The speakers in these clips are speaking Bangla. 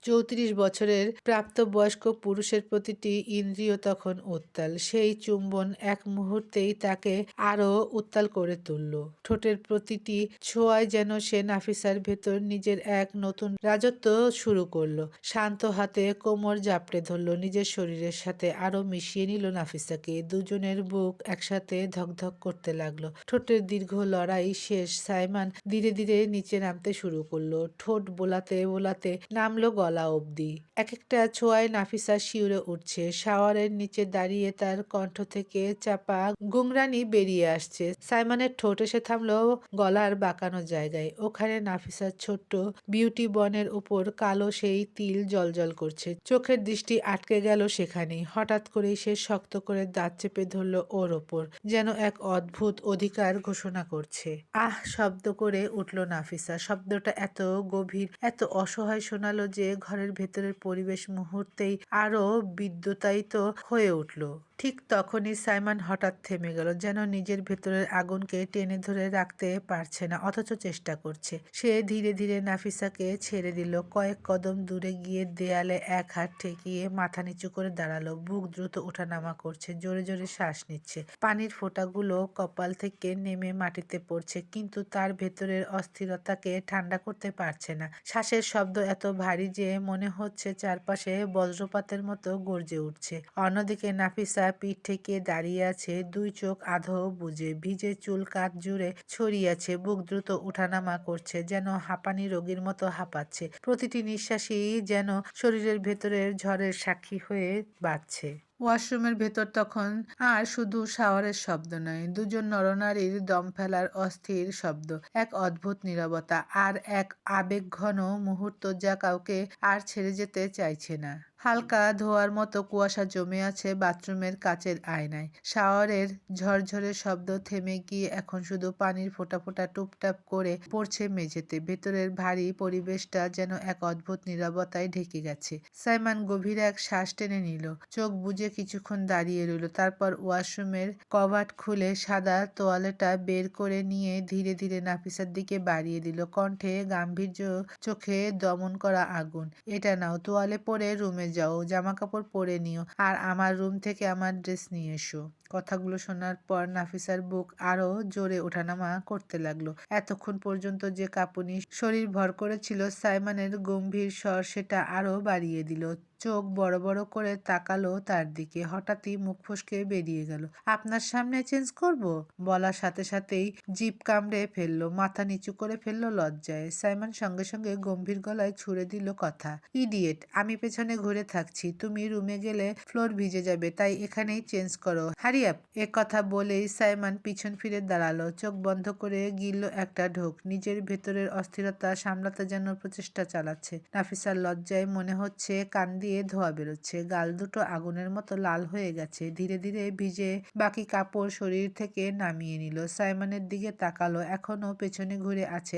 34 বছরের প্রাপ্তবয়স্ক পুরুষের প্রতিটি ইন্দ্রিয় তখন উত্তাল। সেই চুম্বন এক মুহূর্তেই তাকে আরও উত্তাল করে তুলল। ঠোঁটের প্রতিটি ছোঁয়ায় যেন সে নাফিসার ভেতর নিজের এক নতুন রাজত্ব শুরু করলো। শান্ত হাতে কোমর জাপটে ধরল, নিজের শরীরের সাথে আরও মিশিয়ে নিল নাফিসাকে। দুজনের বুক একসাথে ধকধক করতে লাগলো। ঠোঁটের দীর্ঘ লড়াই শেষ। সাইমন ধীরে ধীরে নিচে নামতে শুরু করলো। ঠোঁট বোলাতে বোলাতে নামলো গলা অবধি। এক একটা ছোঁয়ায় নাফিসা শিউরে উঠছে। শাওয়ারের নিচে দাঁড়িয়ে তার কণ্ঠ থেকে চাপা গুংরানি বেরিয়ে আসছে। সাইমনের ঠোঁট এসে থামলো গলার বাঁকানো জায়গায়। ওখানে নাফিসার ছোট্ট বিউটি বনের উপর কালো সেই তিল জ্বলজ্বল করছে। চোখের দৃষ্টি আটকে গেল সেখানেই। হঠাৎ করেই সে শক্ত করে দাঁত চেপে ধরল ওর ওপর, যেন এক অদ্ভুত অধিকার ঘোষণা করছে। আহ শব্দ করে উঠল নাফিসা। শব্দটা এত গভীর, এত অসহায় শোনালো যে ঘরের ভেতরের পরিবেশ মুহূর্তেই আরো বিদ্যুতায়িত হয়ে উঠল। ঠিক তখনই সাইমন হঠাৎ থেমে গেল, যেন নিজের ভেতরের আগুনকে টেনে ধরে রাখতে পারছে না, অথচ চেষ্টা করছে। সে ধীরে ধীরে নাফিসাকে ছেড়ে দিল। কয়েক কদম দূরে গিয়ে দেয়ালে এক হাত ঠেকিয়ে মাথা নিচু করে দাঁড়ালো। বুক দ্রুত ওঠানামা করছে, জোরে জোরে শ্বাস নিচ্ছে। পানির ফোঁটাগুলো কপাল থেকে নেমে মাটিতে পড়ছে, কিন্তু তার ভেতরের অস্থিরতাকে ঠান্ডা করতে পারছে না। শ্বাসের শব্দ এত ভারী যে মনে হচ্ছে চারপাশে বজ্রপাতের মতো গর্জে উঠছে। অন্যদিকে নাফিসা পিঠ ঠেকিয়ে দাঁড়িয়ে আছে, দুই চোখ আধো বুজে। ভিজে চুল কাঁধ জুড়ে ছড়িয়ে আছে। বুক দ্রুত উঠানামা করছে, যেন হাঁপানি রোগীর মতো হাঁপাচ্ছে। প্রতিটি নিঃশ্বাসই যেন শরীরের ভেতরের ঝড়ের সাক্ষী হয়ে বাজছে। ওয়াশরুমের ভেতর তখন আর শুধু শাওয়ারের শব্দ নয়, দুজন নরনারীর দম ফেলার অস্থির শব্দ। এক অদ্ভুত নীরবতা, আর এক আবেগঘন মুহূর্ত যা কাউকে আর ছেড়ে যেতে চাইছে না। হালকা ধোয়ার মতো কুয়াশা জমে আছে বাথরুমের কাচের আয়নায়। শাওয়ারের ঝরঝরে শব্দ থেমে গিয়ে এখন শুধু পানির ফোঁটা ফোঁটা টুপটাপ করে পড়ছে মেঝেতে। ভেতরের ভারী পরিবেশটা যেন এক অদ্ভুত নীরবতায় ঢেকে গেছে। সাইমন গভীর এক শ্বাস টেনে নিল, চোখ বুজে কিছুক্ষণ দাঁড়িয়ে রইল। তারপর ওয়াশরুমের কভার খুলে সাদা তোয়ালেটা বের করে নিয়ে ধীরে ধীরে নাফিসার দিকে বাড়িয়ে দিল। কণ্ঠে গাম্ভীর্য, চোখে দমন করা আগুন। এটা নাও, তোয়ালে পরে রুমে যাও, জামাকাপড় পরে নিও, আর আমার রুম থেকে আমার ড্রেস নিয়ে এসো। কথাগুলো শোনার পর নাফিসার বুক আরো জোরে ওঠানামা করতে লাগলো। এতক্ষণ পর্যন্ত যে কাঁপুনি শরীর ভর করেছিল, সাইমনের গম্ভীর স্বর সেটা আরো বাড়িয়ে দিল। চোখ বড় বড় করে তাকালো তার দিকে। হঠাৎই মুখ ফসকে বেরিয়ে গেল, আপনার সামনে চেঞ্জ করব? বলার সাথে সাথেই জিভ কামড়ে ফেললো, মাথা নিচু করে ফেললো লজ্জায়। সাইমন সঙ্গে সঙ্গে গম্ভীর গলায় ছুড়ে দিল কথা, ইডিয়েট, আমি পেছনে ঘুরে থাকছি, তুমি রুমে গেলে ফ্লোর ভিজে যাবে, তাই এখানেই চেঞ্জ করো, হারি আপ। এ কথা বলেই সাইমন পিছন ফিরে দাঁড়ালো, চোখ বন্ধ করে গিলল একটা ঢোক। নিজের ভেতরের অস্থিরতা সামলাতে যেন প্রচেষ্টা চালাচ্ছে। নাফিসার লজ্জায় মনে হচ্ছে কান দিয়ে ধোঁয়া বেরোচ্ছে। গাল দুটো আগুনের মতো লাল হয়ে গেছে। ধীরে ধীরে ভিজে বাকি কাপড় শরীর থেকে নামিয়ে নিল। সাইমনের দিকে তাকালো, এখনো পেছনে ঘুরে আছে।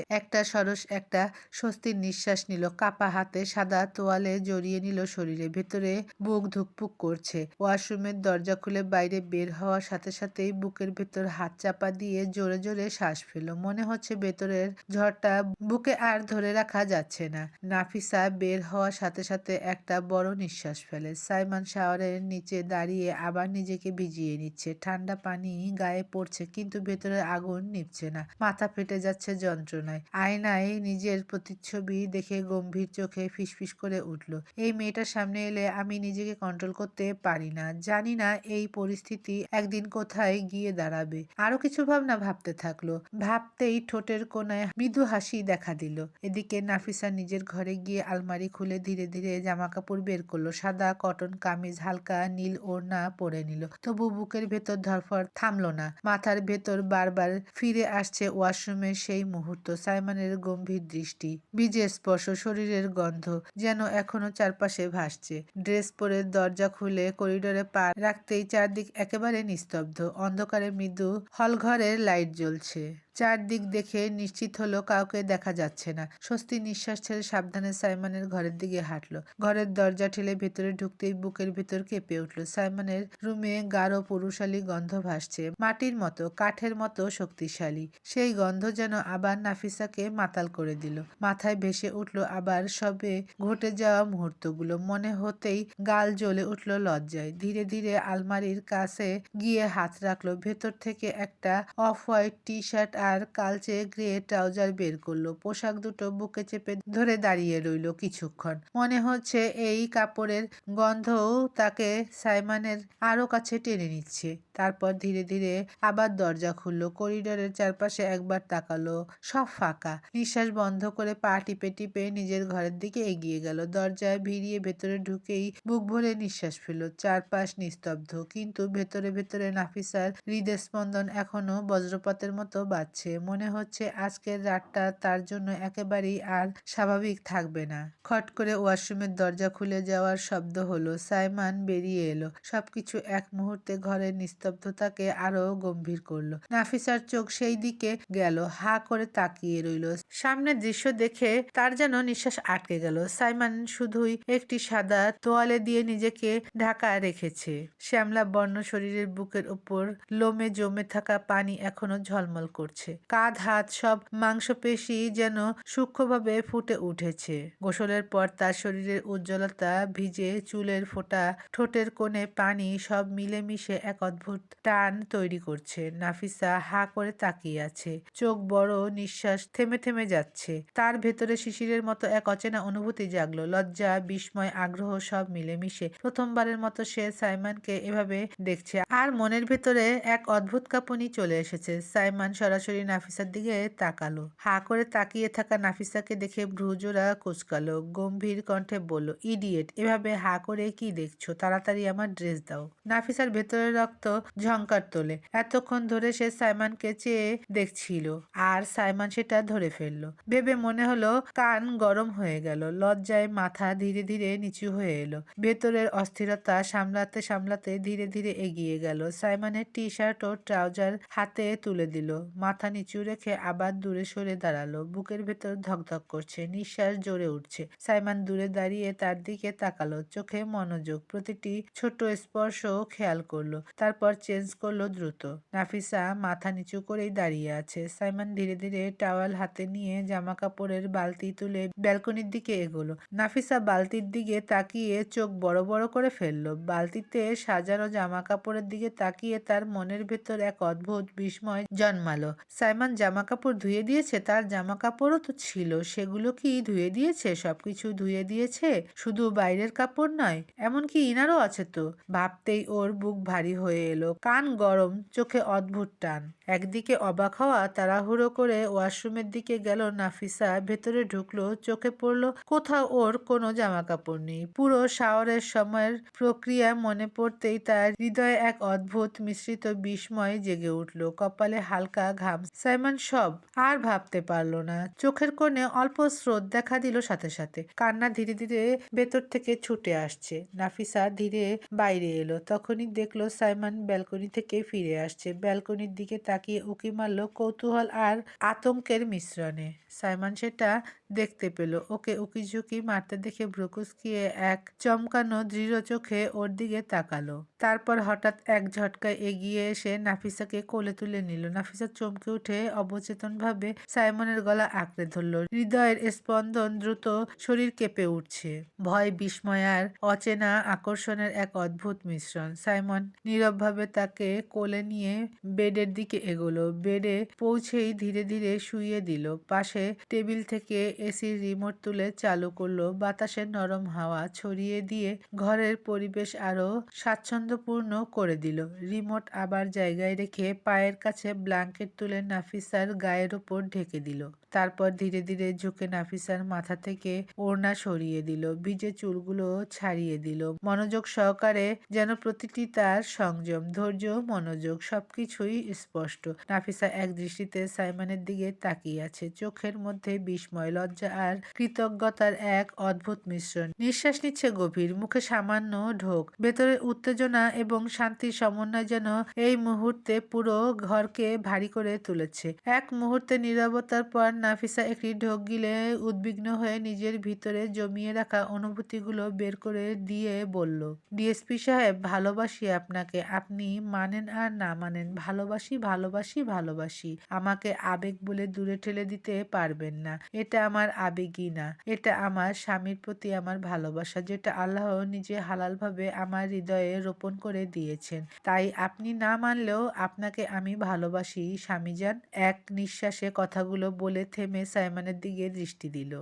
একটা স্বস্তির নিঃশ্বাস নিল। কাপা হাতে সাদা তোয়ালে জড়িয়ে নিল শরীরে। ভেতরে বুক ধুকপুক করছে। ওয়াশরুমের দরজা খুলে বাইরে বের হওয়ার সাথে সাথেই বুকের ভেতর হাত চাপা দিয়ে জোরে জোরে শ্বাস ফেলল। মনে হচ্ছে ভেতরের ঝড়টা বুকে আর ধরে রাখা যাচ্ছে না। নাফিসা বের হওয়ার সাথে সাথে একটা বড় নিঃশ্বাস ফেলে। সাইমন শাওয়ারের নিচে দাঁড়িয়ে আবার নিজেকে ভিজিয়ে নিচ্ছে। ঠান্ডা পানি গায়ে পড়ছে, কিন্তু ভেতরে আগুন নিভছে না। মাথা ফেটে যাচ্ছে যন্ত্রণায়। আয়নায় নিজের প্রতিচ্ছবি দেখে গম্ভীর চোখে ফিসফিস করে উঠল, এই মেয়েটার সামনে এলে আমি নিজেকে কন্ট্রোল করতে পারি না। জানি না এই পরিস্থিতি একদিন কোথায় গিয়ে দাঁড়াবে। আরো কিছু ভাবনা ভাবতে থাকলো। ভাবতেই ঠোঁটের কোণায় মৃদু হাসি দেখা দিল। এদিকে নাফিসা নিজের ঘরে গিয়ে আলমারি খুলে ধীরে ধীরে জামাকাপড় বের করলো। সাদা কটন কামিজ, হালকা নীল ওড়না পরে নিল। তবু বুকের ভেতর ধরফর থামলো না। মাথার ভেতর বারবার ফিরে আসছে ওয়াশরুমের সেই মুহূর্ত, সাইমনের গম্ভীর দৃষ্টি, ভিজে স্পর্শ, শরীরের গন্ধ যেন এখনো চারপাশে ভাসছে। ড্রেস পরে দরজা খুলে করিডোরে পা রাখতেই চারদিক একেবারে নিস্তব্ধ। অন্ধকারে মৃদু হলঘরের লাইট জ্বলছে। চারদিক দেখে নিশ্চিত হলো কাউকে দেখা যাচ্ছে না। স্বস্তি নিঃশ্বাস ছেড়ে সাবধানে সাইমনের ঘরের দিকে হাঁটলো। ঘরের দরজা ঠেলে ভেতরে ঢুকতেই বুকের ভেতর কেঁপে উঠল। সাইমনের রুমে গাঢ় পুরুষালী গন্ধ ভাসছে, মাটির মতো, কাঠের মতো শক্তিশালী। সেই গন্ধ যেন আবার নাফিসাকে মাতাল করে দিল। মাথায় ভেসে উঠল আবার সবে ঘটে যাওয়া মুহূর্তগুলো। মনে হতেই গাল জ্বলে উঠল লজ্জায়। ধীরে ধীরে আলমারির কাছে গিয়ে হাত রাখলো। ভেতর থেকে একটা অফ হোয়াইট টি শার্ট আর কালচে গ্রে ট্রাউজার বের করলো। পোশাক দুটো বুকে চেপে ধরে দাঁড়িয়ে রইল কিছুক্ষণ। মনে হচ্ছে এই কাপড়ের গন্ধও তাকে সাইমনের আরো কাছে টেনে নিচ্ছে। তারপর ধীরে ধীরে আবার দরজা খুললো। করিডোরের চারপাশে একবার তাকালো, সব ফাঁকা। নিঃশ্বাস বন্ধ করে পা টিপে টিপে নিজের ঘরের দিকে এগিয়ে গেল। দরজায় ভিড়িয়ে ভেতরে ঢুকেই বুক ভরে নিঃশ্বাস ফেলল। চারপাশ নিস্তব্ধ, কিন্তু ভেতরে ভেতরে নাফিসার হৃদস্পন্দন এখনো বজ্রপাতের মতো বাজছে। মনে হচ্ছে আজকের রাতটা তার জন্য একেবারেই আর স্বাভাবিক থাকবে না। খট করে ওয়াশরুমের দরজা খুলে যাওয়ার শব্দ হলো। সাইমন বেরিয়ে এলো। সবকিছু এক মুহূর্তে ঘরের নিস্তব্ধতাকে আরো গম্ভীর করলো। নাফিসার চোখ সেই দিকে গেল, হা করে তাকিয়ে রইল। সামনের দৃশ্য দেখে তার যেন নিঃশ্বাস আটকে গেল। সাইমন শুধুই একটি সাদা তোয়ালে দিয়ে নিজেকে ঢাকা রেখেছে। শ্যামলা বর্ণ শরীরের বুকের উপর লোমে জমে থাকা পানি এখনো ঝলমল করছে। কাঁধ হাত সব মাংসপেশি যেন সূক্ষ্মভাবে ফুটে উঠেছে। গোসলের পর তার শরীরের উজ্জ্বলতা, ভিজে চুলের ফোঁটা, ঠোঁটের কোণে পানি সব মিলেমিশে এক অদ্ভুত টান তৈরি করছে। নাফিসা হা করে তাকিয়ে আছে, চোখ বড়, নিঃশ্বাস থেমে থেমে যাচ্ছে। তার ভেতরে শিশিরের মতো এক অচেনা অনুভূতি জাগলো, লজ্জা, বিস্ময়, আগ্রহ সব মিলেমিশে। প্রথমবারের মতো সে সাইমনকে এভাবে দেখছে, আর মনের ভেতরে এক অদ্ভুত কাঁপুনি চলে এসেছে। সাইমন সরাসরি নাফিসার দিকে তাকালো। হা করে তাকিয়ে থাকা নাফিসাকে দেখে ভ্রুজোড়া কুঁচকালো। গম্ভীর কণ্ঠে বলল, ইডিয়েট, এভাবে হা করে কি দেখছো? তাড়াতাড়ি আমার ড্রেস দাও। নাফিসার ভেতরের রক্ত ঝংকার তোলে। এতক্ষণ ধরে সে সাইমনকে চেয়ে দেখছিল, আর সাইমন সেটা ধরে ফেললো। ভেবে মনে হলো কান গরম হয়ে গেল। লজ্জায় মাথা ধীরে ধীরে নিচু হয়ে এলো। ভেতরের অস্থিরতা সামলাতে সামলাতে ধীরে ধীরে এগিয়ে গেল। সাইমনের টি শার্ট ও ট্রাউজার হাতে তুলে দিল। মাথা নিচু রেখে আবার দূরে সরে দাঁড়ালো। বুকের ভেতর ধকধক করছে, নিঃশ্বাস জোরে উঠছে। সাইমন দূরে দাঁড়িয়ে তার দিকে তাকালো, চোখে মনোযোগ, প্রতিটি ছোট স্পর্শ খেয়াল করলো। তারপর চেঞ্জ করলো দ্রুত। নাফিসা মাথা নিচু করেই দাঁড়িয়ে আছে। সাইমন ধীরে ধীরে টাওয়াল হাতে নিয়ে জামা কাপড়ের বালতি তুলে ব্যালকনির দিকে এগোলো। নাফিসা বালতির দিকে তাকিয়ে চোখ বড় বড় করে ফেললো। বালতিতে সাজানো জামা কাপড়ের দিকে তাকিয়ে তার মনের ভেতর এক অদ্ভুত বিস্ময় জন্মালো। সাইমন জামা কাপড় ধুয়ে দিয়েছে? তার জামা কাপড়ও তো ছিল, সেগুলো কি ধুয়ে দিয়েছে? সবকিছু ধুয়ে দিয়েছে, শুধু বাইরের কাপড় নয়, এমনকি ইনারও আছে তো। ভাবতেই ওর বুক ভারী হয়ে এলো, কান গরম, চোখে অদ্ভুত টান। একদিকে অবাক হওয়া, তাড়াহুড়ো করে ওয়াশরুমের দিকে গেল নাফিসা। ভেতরে ঢুকলো, চোখে পড়লো কোথাও ওর কোনো জামা কাপড় নেই। পুরো শাওয়ারের সময়ের প্রক্রিয়া মনে পড়তেই তার হৃদয়ে এক অদ্ভুত মিশ্রিত বিস্ময় জেগে উঠল। কপালে হালকা ঘাম। সাইমন সব আর ভাবতে পারলো না। চোখের কোণে অল্প স্রোত দেখা দিল, সাথে সাথে কান্না ধীরে ধীরে ভেতর থেকে ছুটে আসছে। নাফিসা ধীরে বাইরে এলো। তখনই দেখলো সাইমন ব্যালকনি থেকে ফিরে আসছে। ব্যালকনির দিকে তাকিয়ে উকি মারল কৌতূহল আর আতঙ্কের মিশ্রণে। সাইমন সেটা দেখতে পেল। ওকে উকিঝুঁকি মারতে দেখে ভ্রু কুঁচকিয়ে এক চমকানো দৃঢ় চোখে ওর দিকে তাকালো। তারপর হঠাৎ এক ঝটকায় এগিয়ে এসে নাফিসাকে কোলে তুলে নিল। নাফিসা চমকে উঠে অবচেতনভাবে সাইমনের গলা আঁকড়ে ধরল। হৃদয়ের স্পন্দন দ্রুত, শরীর কেঁপে উঠছে। ভয়, বিস্ময় আর অচেনা আকর্ষণের এক অদ্ভুত মিশ্রণ। সাইমন নীরবভাবে তাকে কোলে নিয়ে বেডের দিকে এগোলো। বেডে পৌঁছেই ধীরে ধীরে শুইয়ে দিল। পাশে টেবিল থেকে এসির রিমোট তুলে চালু করলো। বাতাসের নরম হাওয়া ছড়িয়ে দিয়ে ঘরের পরিবেশ আরো স্বাচ্ছন্দ্যপূর্ণ করে দিল। রিমোট আবার জায়গায় রেখে পায়ের কাছে ব্ল্যাঙ্কেট তুলে নাফিসার গায়ের ওপর ঢেকে দিল। তারপর ধীরে ধীরে ঝুঁকে নাফিসার মাথা থেকে ওড়না সরিয়ে দিল, ভিজে চুলগুলো ছাড়িয়ে দিল। মনোযোগ সহকারে, যেন প্রতিটি তার সংযম, ধৈর্য, মনোযোগ সবকিছুই স্পষ্ট। নাফিসা এক দৃষ্টিতে সাইমনের দিকে তাকিয়ে আছে, চোখের মধ্যে বিস্ময়, লজ্জা আর কৃতজ্ঞতার এক অদ্ভুত মিশ্রণ। নিঃশ্বাস নিচ্ছে গভীর, মুখে সামান্য ঢোক। ভেতরের উত্তেজনা এবং শান্তির সমন্বয় যেন এই মুহূর্তে পুরো ঘরকে ভারী করে তুলেছে। এক মুহূর্তে নীরবতার পর নাফিসা একটি ঢোক গিলে উদ্বিগ্ন হয়ে নিজের ভিতরে জমিয়ে রাখা অনুভূতিগুলো বের করে দিয়ে বলল, ডিএসপি সাহেব, ভালোবাসি আপনাকে। আপনি মানেন আর না মানেন, ভালোবাসি, ভালোবাসি, ভালোবাসি। আমাকে আবেগ বলে দূরে ঠেলে দিতে পারবেন না। এটা আমার আবেগই না, এটা আমার স্বামীর প্রতি আমার ভালোবাসা, যেটা আল্লাহ নিজে হালালভাবে আমার হৃদয়ে রোপণ করে দিয়েছেন। তাই আপনি না মানলেও আপনাকে আমি ভালোবাসি স্বামীজান। এক নিঃশ্বাসে কথাগুলো বলে থেমে সাইমনের দিকে দৃষ্টি দিল।